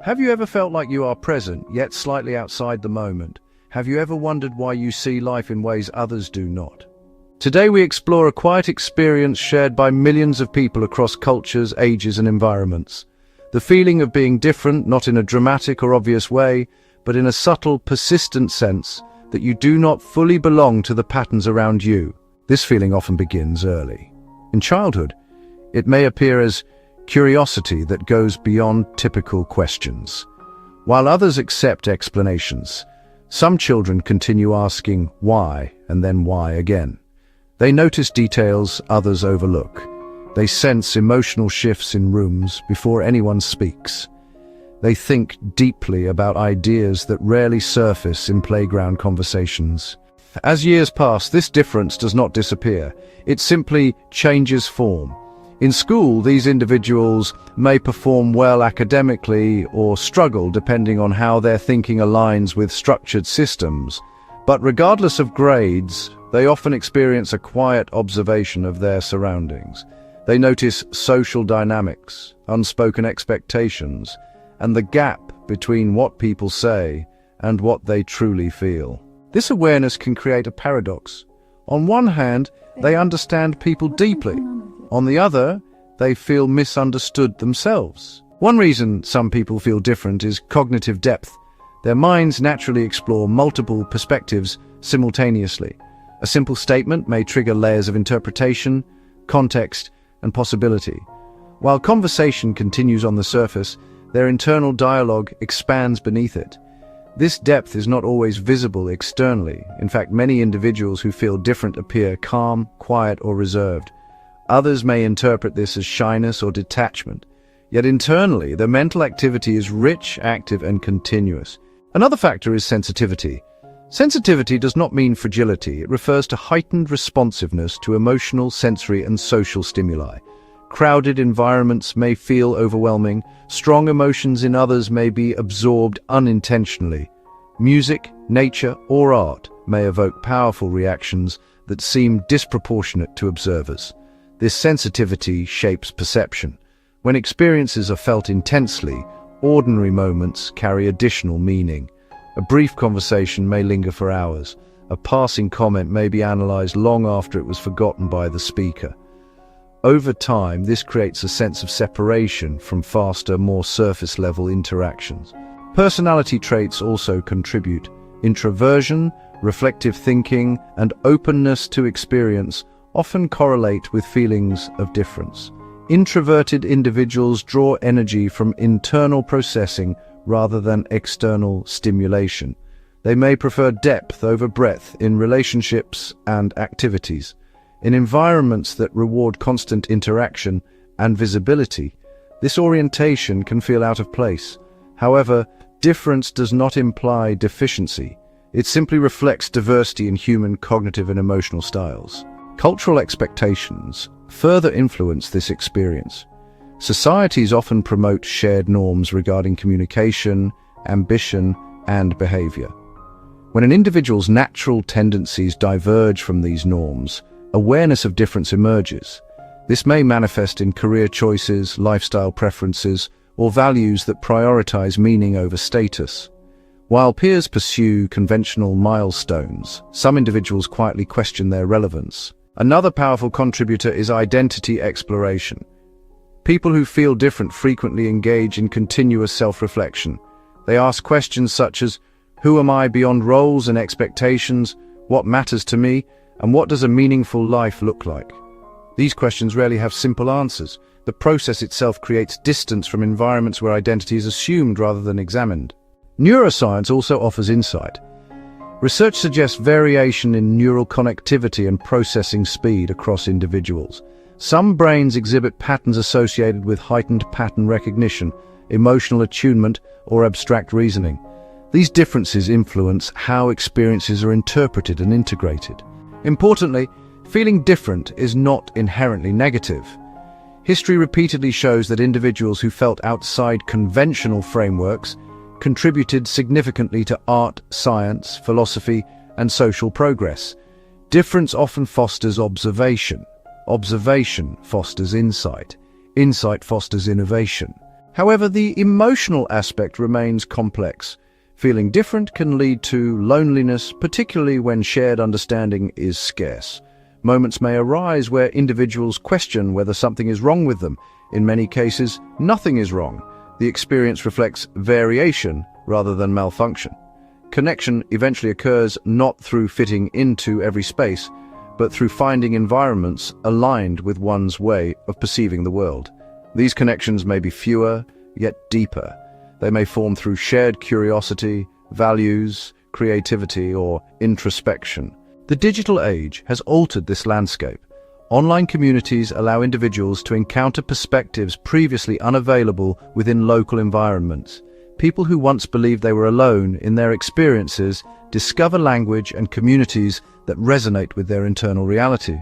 Have you ever felt like you are present, yet slightly outside the moment? Have you ever wondered why you see life in ways others do not? Today we explore a quiet experience shared by millions of people across cultures, ages, and environments. The feeling of being different, not in a dramatic or obvious way, but in a subtle, persistent sense that you do not fully belong to the patterns around you. This feeling often begins early. In childhood, it may appear as curiosity that goes beyond typical questions. While others accept explanations, some children continue asking why and then why again. They notice details others overlook. They sense emotional shifts in rooms before anyone speaks. They think deeply about ideas that rarely surface in playground conversations. As years pass, this difference does not disappear. It simply changes form. In school, these individuals may perform well academically or struggle depending on how their thinking aligns with structured systems. But regardless of grades, they often experience a quiet observation of their surroundings. They notice social dynamics, unspoken expectations, and the gap between what people say and what they truly feel. This awareness can create a paradox. On one hand, they understand people deeply. On the other, they feel misunderstood themselves. One reason some people feel different is cognitive depth. Their minds naturally explore multiple perspectives simultaneously. A simple statement may trigger layers of interpretation, context, and possibility. While conversation continues on the surface, their internal dialogue expands beneath it. This depth is not always visible externally. In fact, many individuals who feel different appear calm, quiet, or reserved. Others may interpret this as shyness or detachment. Yet internally, their mental activity is rich, active, and continuous. Another factor is sensitivity. Sensitivity does not mean fragility. It refers to heightened responsiveness to emotional, sensory, and social stimuli. Crowded environments may feel overwhelming. Strong emotions in others may be absorbed unintentionally. Music, nature, or art may evoke powerful reactions that seem disproportionate to observers. This sensitivity shapes perception. When experiences are felt intensely, ordinary moments carry additional meaning. A brief conversation may linger for hours. A passing comment may be analyzed long after it was forgotten by the speaker. Over time, this creates a sense of separation from faster, more surface-level interactions. Personality traits also contribute. Introversion, reflective thinking, and openness to experience often correlate with feelings of difference. Introverted individuals draw energy from internal processing rather than external stimulation. They may prefer depth over breadth in relationships and activities. In environments that reward constant interaction and visibility, this orientation can feel out of place. However, difference does not imply deficiency. It simply reflects diversity in human cognitive and emotional styles. Cultural expectations further influence this experience. Societies often promote shared norms regarding communication, ambition, and behavior. When an individual's natural tendencies diverge from these norms, awareness of difference emerges. This may manifest in career choices, lifestyle preferences, or values that prioritize meaning over status. While peers pursue conventional milestones, some individuals quietly question their relevance. Another powerful contributor is identity exploration. People who feel different frequently engage in continuous self-reflection. They ask questions such as, who am I beyond roles and expectations? What matters to me? And what does a meaningful life look like? These questions rarely have simple answers. The process itself creates distance from environments where identity is assumed rather than examined. Neuroscience also offers insight. Research suggests variation in neural connectivity and processing speed across individuals. Some brains exhibit patterns associated with heightened pattern recognition, emotional attunement, or abstract reasoning. These differences influence how experiences are interpreted and integrated. Importantly, feeling different is not inherently negative. History repeatedly shows that individuals who felt outside conventional frameworks contributed significantly to art, science, philosophy, and social progress. Difference often fosters observation. Observation fosters insight. Insight fosters innovation. However, the emotional aspect remains complex. Feeling different can lead to loneliness, particularly when shared understanding is scarce. Moments may arise where individuals question whether something is wrong with them. In many cases, nothing is wrong. The experience reflects variation rather than malfunction. Connection eventually occurs not through fitting into every space, but through finding environments aligned with one's way of perceiving the world. These connections may be fewer, yet deeper. They may form through shared curiosity, values, creativity, or introspection. The digital age has altered this landscape. Online communities allow individuals to encounter perspectives previously unavailable within local environments. People who once believed they were alone in their experiences discover language and communities that resonate with their internal reality.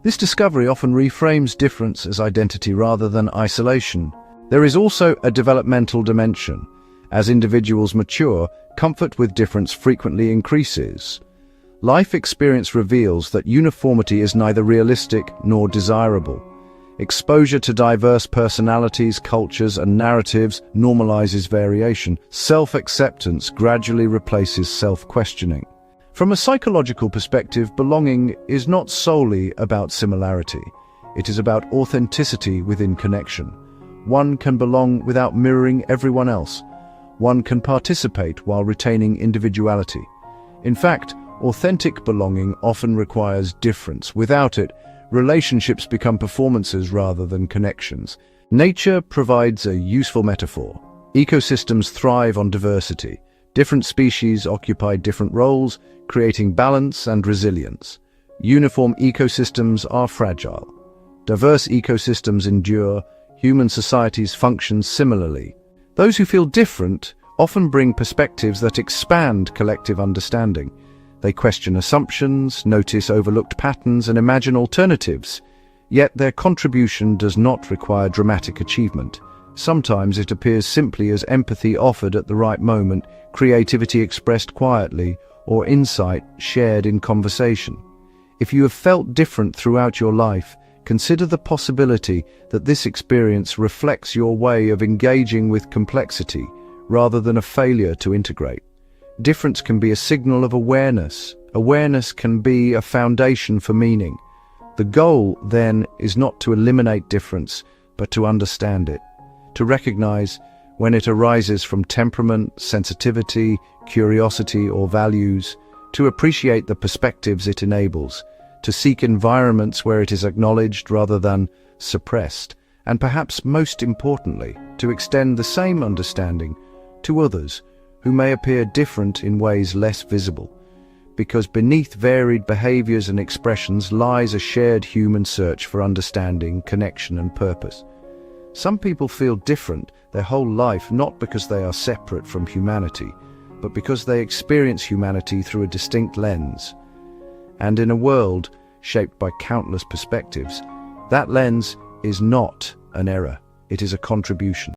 This discovery often reframes difference as identity rather than isolation. There is also a developmental dimension. As individuals mature, comfort with difference frequently increases. Life experience reveals that uniformity is neither realistic nor desirable. Exposure to diverse personalities, cultures, and narratives normalizes variation. Self-acceptance gradually replaces self-questioning. From a psychological perspective, belonging is not solely about similarity. It is about authenticity within connection. One can belong without mirroring everyone else. One can participate while retaining individuality. In fact, authentic belonging often requires difference. Without it, relationships become performances rather than connections. Nature provides a useful metaphor. Ecosystems thrive on diversity. Different species occupy different roles, creating balance and resilience. Uniform ecosystems are fragile. Diverse ecosystems endure. Human societies function similarly. Those who feel different often bring perspectives that expand collective understanding. They question assumptions, notice overlooked patterns, and imagine alternatives. Yet their contribution does not require dramatic achievement. Sometimes it appears simply as empathy offered at the right moment, creativity expressed quietly, or insight shared in conversation. If you have felt different throughout your life, consider the possibility that this experience reflects your way of engaging with complexity rather than a failure to integrate. Difference can be a signal of awareness. Awareness can be a foundation for meaning. The goal, then, is not to eliminate difference, but to understand it. To recognize when it arises from temperament, sensitivity, curiosity, or values. To appreciate the perspectives it enables. To seek environments where it is acknowledged rather than suppressed. And perhaps most importantly, to extend the same understanding to others who may appear different in ways less visible, because beneath varied behaviors and expressions lies a shared human search for understanding, connection, and purpose. Some people feel different their whole life not because they are separate from humanity, but because they experience humanity through a distinct lens. And in a world shaped by countless perspectives, that lens is not an error, it is a contribution.